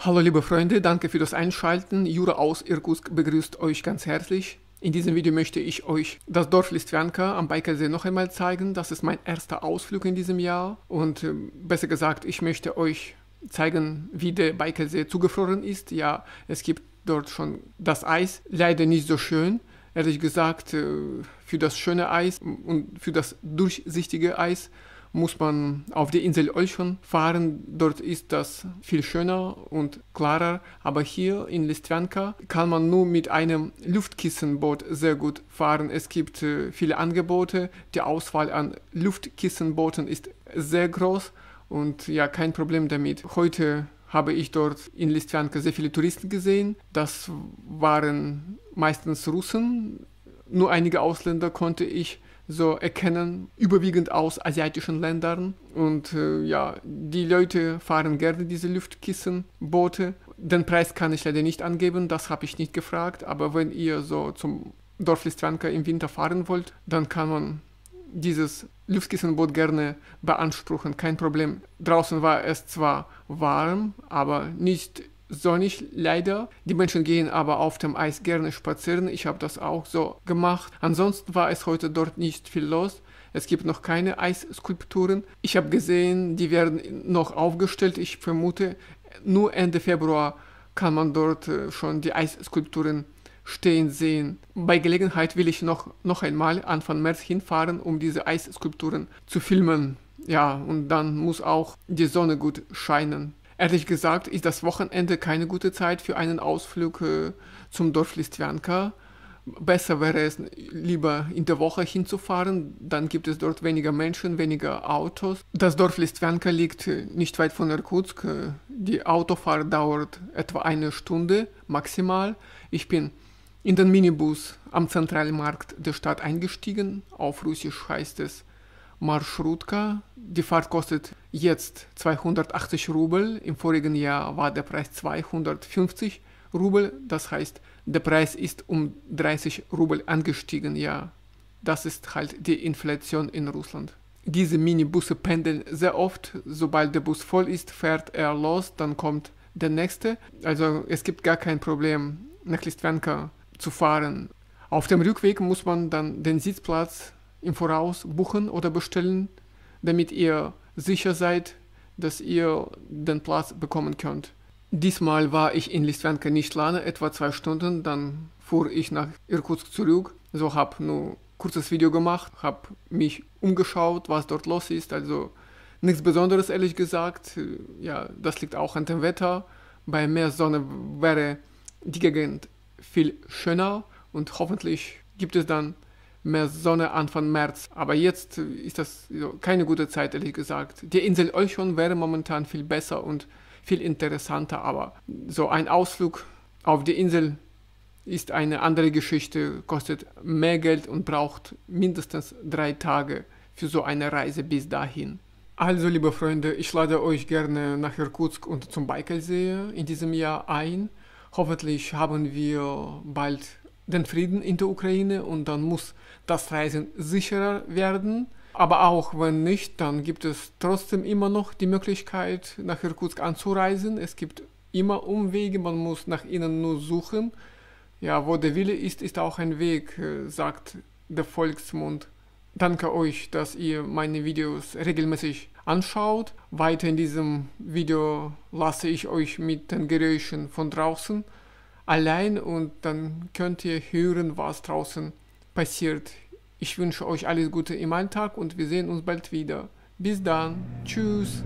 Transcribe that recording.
Hallo liebe Freunde, danke für das Einschalten. Jura aus Irkutsk begrüßt euch ganz herzlich. In diesem Video möchte ich euch das Dorf Listwanka am Baikalsee noch einmal zeigen. Das ist mein erster Ausflug in diesem Jahr und besser gesagt, ich möchte euch zeigen, wie der Baikalsee zugefroren ist. Ja, es gibt dort schon das Eis, leider nicht so schön. Ehrlich gesagt, für das schöne Eis und für das durchsichtige Eis muss man auf die Insel Olchon fahren. Dort ist das viel schöner und klarer. Aber hier in Listwanka kann man nur mit einem Luftkissenboot sehr gut fahren. Es gibt viele Angebote. Die Auswahl an Luftkissenbooten ist sehr groß und ja, kein Problem damit. Heute habe ich dort in Listwanka sehr viele Touristen gesehen. Das waren meistens Russen. Nur einige Ausländer konnte ich so erkennen, überwiegend aus asiatischen Ländern. Und ja, die Leute fahren gerne diese Luftkissenboote. Den Preis kann ich leider nicht angeben, das habe ich nicht gefragt. Aber wenn ihr so zum Dorf Listwanka im Winter fahren wollt, dann kann man dieses Luftkissenboot gerne beanspruchen, kein Problem. Draußen war es zwar warm, aber nicht sonnig leider. Die Menschen gehen aber auf dem Eis gerne spazieren. Ich habe das auch so gemacht. Ansonsten war es heute dort nicht viel los. Es gibt noch keine Eisskulpturen. Ich habe gesehen, die werden noch aufgestellt. Ich vermute, nur Ende Februar kann man dort schon die Eisskulpturen stehen sehen. Bei Gelegenheit will ich noch einmal Anfang März hinfahren, um diese Eisskulpturen zu filmen. Ja, und dann muss auch die Sonne gut scheinen. Ehrlich gesagt ist das Wochenende keine gute Zeit für einen Ausflug zum Dorf Listwanka. Besser wäre es lieber in der Woche hinzufahren, dann gibt es dort weniger Menschen, weniger Autos. Das Dorf Listwanka liegt nicht weit von Irkutsk. Die Autofahrt dauert etwa eine Stunde maximal. Ich bin in den Minibus am Zentralmarkt der Stadt eingestiegen. Auf Russisch heißt es Marschrutka. Die Fahrt kostet jetzt 280 Rubel. Im vorigen Jahr war der Preis 250 Rubel. Das heißt, der Preis ist um 30 Rubel angestiegen. Ja, das ist halt die Inflation in Russland. Diese Minibusse pendeln sehr oft. Sobald der Bus voll ist, fährt er los, dann kommt der nächste. Also es gibt gar kein Problem, nach Listwanka zu fahren. Auf dem Rückweg muss man dann den Sitzplatz im Voraus buchen oder bestellen, damit ihr sicher seid, dass ihr den Platz bekommen könnt. Diesmal war ich in Listwanka nicht lange, etwa 2 Stunden, dann fuhr ich nach Irkutsk zurück. So habe nur ein kurzes Video gemacht, habe mich umgeschaut, was dort los ist, also nichts Besonderes ehrlich gesagt. Ja, das liegt auch an dem Wetter. Bei mehr Sonne wäre die Gegend viel schöner und hoffentlich gibt es dann mehr Sonne Anfang März. Aber jetzt ist das keine gute Zeit, ehrlich gesagt. Die Insel Olchon wäre momentan viel besser und viel interessanter, aber so ein Ausflug auf die Insel ist eine andere Geschichte, kostet mehr Geld und braucht mindestens 3 Tage für so eine Reise bis dahin. Also, liebe Freunde, ich lade euch gerne nach Irkutsk und zum Baikalsee in diesem Jahr ein. Hoffentlich haben wir bald den Frieden in der Ukraine und dann muss das Reisen sicherer werden. Aber auch wenn nicht, dann gibt es trotzdem immer noch die Möglichkeit, nach Irkutsk anzureisen. Es gibt immer Umwege, man muss nach ihnen nur suchen. Ja, wo der Wille ist, ist auch ein Weg, sagt der Volksmund. Danke euch, dass ihr meine Videos regelmäßig anschaut. Weiter in diesem Video lasse ich euch mit den Geräuschen von draußen allein und dann könnt ihr hören, was draußen passiert. Ich wünsche euch alles Gute im Alltag und wir sehen uns bald wieder. Bis dann. Tschüss.